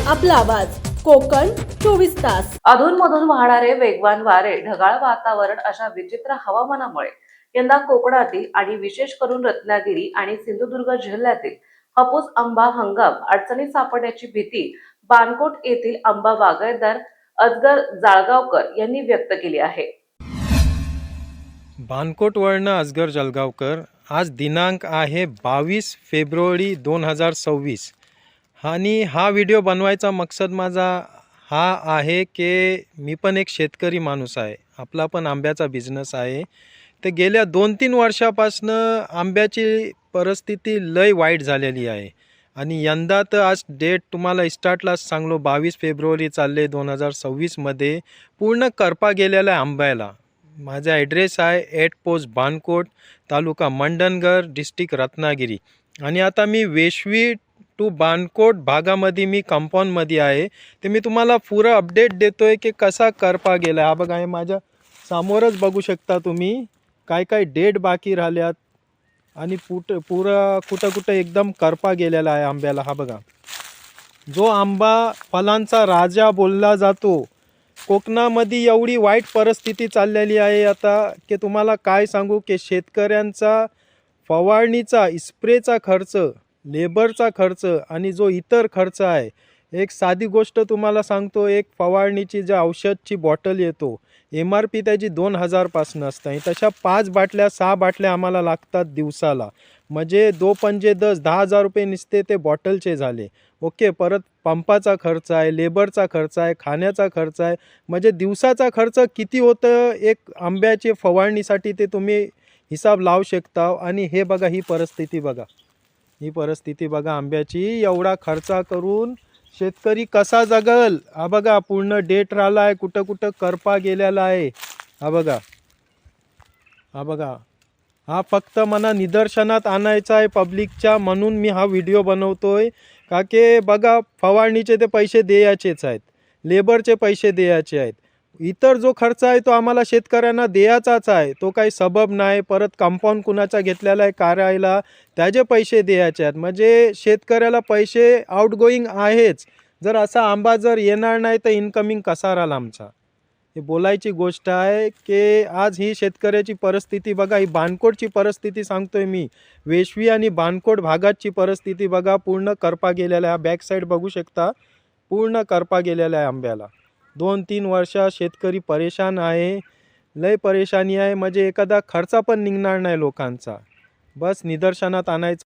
आपला आवाज कोकण 24 तास। अधूनमधून वाहणारे वेगवान वारे, ढगाळ वातावरण अशा विचित्र हवामानामुळे यंदा कोकणातील आणि विशेष करून रत्नागिरी आणि सिंधुदुर्ग जिल्ह्यातील हापूस आंबा हंगाम अडचणीत सापडण्याची भीती बाणकोट येथील आंबा बागायतदार अजगर जाळगावकर यांनी व्यक्त केली आहे। बाणकोटवरनं अजगर जळगावकर। आज दिनांक आहे 22 फेब्रुवारी 2026 आणि हा व्हिडिओ बनवायचा मकसद माझा हा आहे की मी पण एक शेतकरी माणूस आहे, आपला पण आंब्याचा बिझनेस आहे। तर गेल्या 2-3 वर्षापासनं आंब्याची परिस्थिती लय वाईट झालेली आहे आणि यंदा तर आज डेट तुम्हाला स्टार्टलाच सांगलो 22 फेब्रुवारी चालले 2026मध्ये पूर्ण करपा गेलेला आहे आंब्याला। माझा ॲड्रेस आहे 8 पोस्ट बाणकोट, तालुका मंडणगड, डिस्ट्रिक्ट रत्नागिरी। आणि आता मी वेशवी टू बाणकोट भागामध्ये मी कंपाऊंडमध्ये आहे। ते मी तुम्हाला पुरं अपडेट देतोय की कसा करपा गेला। हा बघा, हे माझ्या समोरच बघू शकता तुम्ही काय काय डेट बाकी राहिल्यात आणि कुठं एकदम करपा गेलेला आहे आंब्याला। हा बघा, जो आंबा फलांचा राजा बोलला जातो, कोकणामध्ये एवढी वाईट परिस्थिती चाललेली आहे आता की तुम्हाला काय सांगू की शेतकऱ्यांचा फवारणीचा स्प्रेचा खर्च, लेबरचा खर्च आणि जो इतर खर्च आहे, एक साधी गोष्ट तुम्हाला सांगतो, एक फवारणीची जे औषधची बॉटल येतो MRP त्याची 2000 पासून असतं आणि तशा 5 बाटल्या 6 बाटल्या आम्हाला लागतात दिवसाला। म्हणजे 2 पंजे 10,000 रुपये नुसते ते बॉटलचे झाले। ओके, परत पंपाचा खर्च आहे, लेबरचा खर्च आहे, खाण्याचा खर्च आहे। म्हणजे दिवसाचा खर्च किती होतं एक आंब्याची फवारणीसाठी ते तुम्ही हिसाब लावू शकता। आणि हे बघा, ही परिस्थिती बघा आंब्याची, एवढा खर्च करून शेतकरी कसा जगल। हा बघा, पूर्ण डेट राहिला आहे, कुठं करपा गेलेला आहे। हा बघा, हा फक्त मला निदर्शनात आणायचा आहे पब्लिकच्या, म्हणून मी हा व्हिडिओ बनवतोय। का की बघा, फवारणीचे ते पैसे द्यायचेच आहेत, लेबरचे पैसे द्यायचे आहेत, इतर जो खर्च आहे तो आम्हाला शेतकऱ्यांना द्यायचाच आहे, तो काही सबब नाही। परत कंपाऊंड कुणाचा घेतलेला आहे कार्याला, त्याचे पैसे द्यायचे आहेत। म्हणजे शेतकऱ्याला पैसे आउटगोईंग आहेच। जर असा आंबा जर येणार नाही तर इनकमिंग कसा राहिला आमचा, हे बोलायची गोष्ट आहे। की आज ही शेतकऱ्याची परिस्थिती बघा, ही बाणकोटची परिस्थिती सांगतोय मी, वेशवी आणि बाणकोट भागाची परिस्थिती बघा, पूर्ण करपा गेलेला आहे। बॅक साईड बघू शकता, पूर्ण करपा गेलेला आहे आंब्याला। 2-3 वर्ष शेतकरी परेशान आहे, लय परेशानी आहे। म्हणजे एखादा खर्च पण निघणार नाही लोकांचा, बस निदर्शनात आणायचं।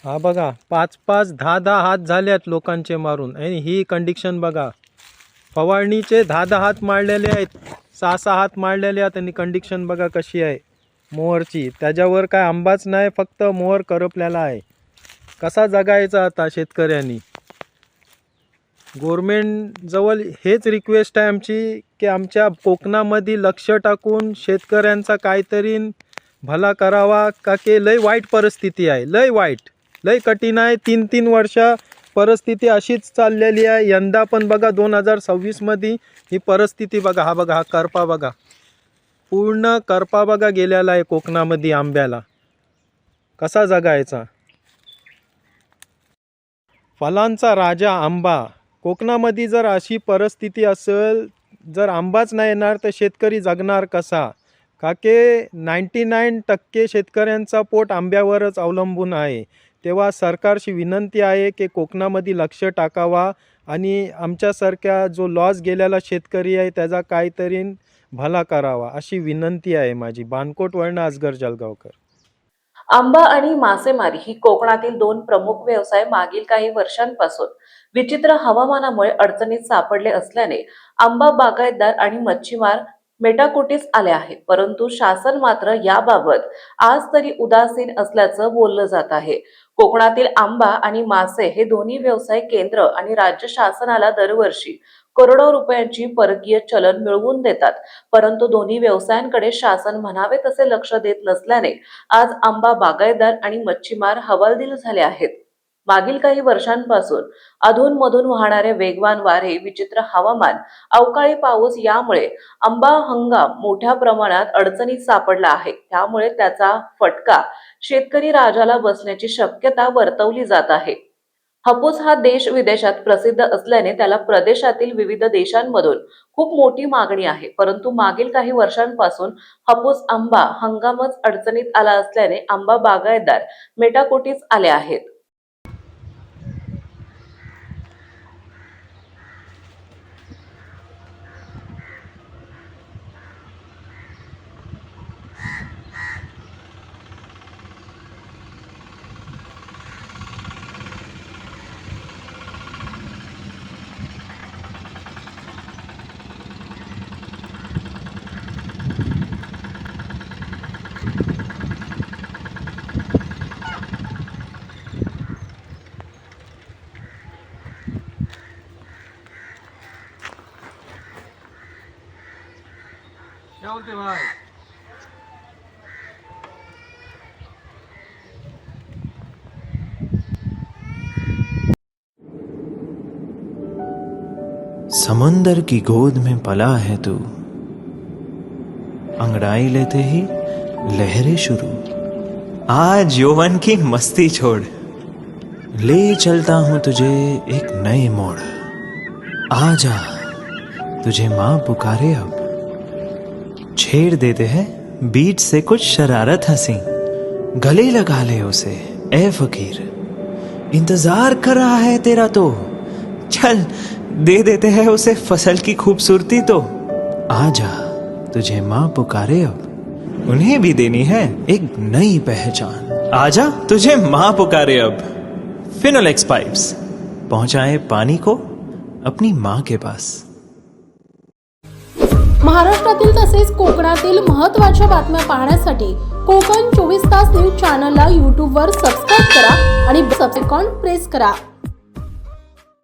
हा बघा, 5-5, 10-10 हात झाल्यात लोकांचे मारून आणि ही कंडिशन बघा, फवारणीचे 10-10 हात मारलेले आहेत, 6-6 हात मारलेले आहेत आणि कंडिशन बघा कशी आहे मोहरची। त्याच्यावर काय आंबाच नाही, फक्त मोहर करपलेला आहे। कसा जगायचा आता शेतकऱ्यांनी। गव्हर्नमेंट जवळ हेच रिक्वेस्ट आहे आमची की आमच्या कोकणामध्ये लक्ष टाकून शेतकऱ्यांचा काहीतरी भला करावा। का की लय वाईट परिस्थिती आहे, लय वाईट, लय कठीण आहे। 3-3 वर्ष परिस्थिती अशीच चाललेली आहे। यंदा पण बघा 2026मध्ये ही परिस्थिती बघा। हा बघा, हा करपा बघा, पूर्ण करपा बघा गेलेला आहे कोकणामध्ये आंब्याला, कसा जगायचा। फलांचा राजा आंबा, कोकणामध्ये जर अशी परिस्थिती असेल, जर आंबाच नाही येणार तर शेतकरी जगणार कसा। का की 99% शेतकऱ्यांचा पोट आंब्यावरच अवलंबून आहे। तेव्हा सरकारची विनंती आहे की कोकणामध्ये लक्ष टाकावा आणि आमच्यासारख्या जो लॉस गेलेला शेतकरी आहे त्याचा काहीतरी भला करावा, अशी विनंती आहे माझी। बाणकोटवरनं अजगर जळगावकर। आंबा आणि मासेमारी ही कोकणातील 2 प्रमुख व्यवसाय मागील काही वर्षांपासून विचित्र हवामानामुळे अडचणीत सापडले असल्याने आंबा बागायतदार आणि मच्छीमार मेटाकुटीस आले आहेत। परंतु शासन मात्र याबाबत आज तरी उदासीन असल्याचं बोललं जात आहे। कोकणातील आंबा आणि मासे हे दोन्ही व्यवसाय केंद्र आणि राज्य शासनाला दरवर्षी करोडो रुपयांची परकीय चलन मिळवून देतात, परंतु दोन्ही व्यवसायांकडे शासन म्हणावे तसे लक्ष देत नसल्याने आज आंबा बागायतदार आणि मच्छीमार हवालदिल झाले आहेत। मागील काही वर्षांपासून अधूनमधून वाहणारे वेगवान वारे, विचित्र हवामान, अवकाळी पाऊस यामुळे आंबा हंगाम मोठ्या प्रमाणात अडचणीत सापडला आहे। त्यामुळे त्याचा फटका शेतकरी राजाला बसण्याची शक्यता वर्तवली जात आहे। हापूस हा देश विदेशात प्रसिद्ध असल्याने त्याला प्रदेशातील विविध देशांमधून खूप मोठी मागणी आहे. परंतु मागील काही वर्षांपासून हापूस आंबा हंगामच अडचणीत आला असल्याने आंबा बागायतदार मेटाकुटीस आले आहेत. क्या बोलते भाई? समंदर की गोद में पला है तू, अंगड़ाई लेते ही लहरें शुरू। आज यौवन की मस्ती छोड़, ले चलता हूं तुझे एक नए मोड़। आजा, तुझे माँ पुकारे अब। छेड़ देते हैं बीच से कुछ शरारत हंसी, गले लगा ले उसे ए फकीर। इंतजार कर रहा है तेरा तो, चल दे देते हैं उसे फसल की खूबसूरती तो। आजा, तुझे माँ पुकारे अब, उन्हें भी देनी है एक नई पहचान। आजा, तुझे माँ पुकारे अब। फिनोलेक्स पाइप्स पहुंचाए पानी को अपनी माँ के पास। महाराष्ट्रातील तसेच कोकणातील महत्त्वाच्या बातम्या पाहण्यासाठी कोकण 24 तास न्यूज चॅनलला यूट्यूबवर सबस्क्राईब करा आणि बेल आयकॉन प्रेस करा.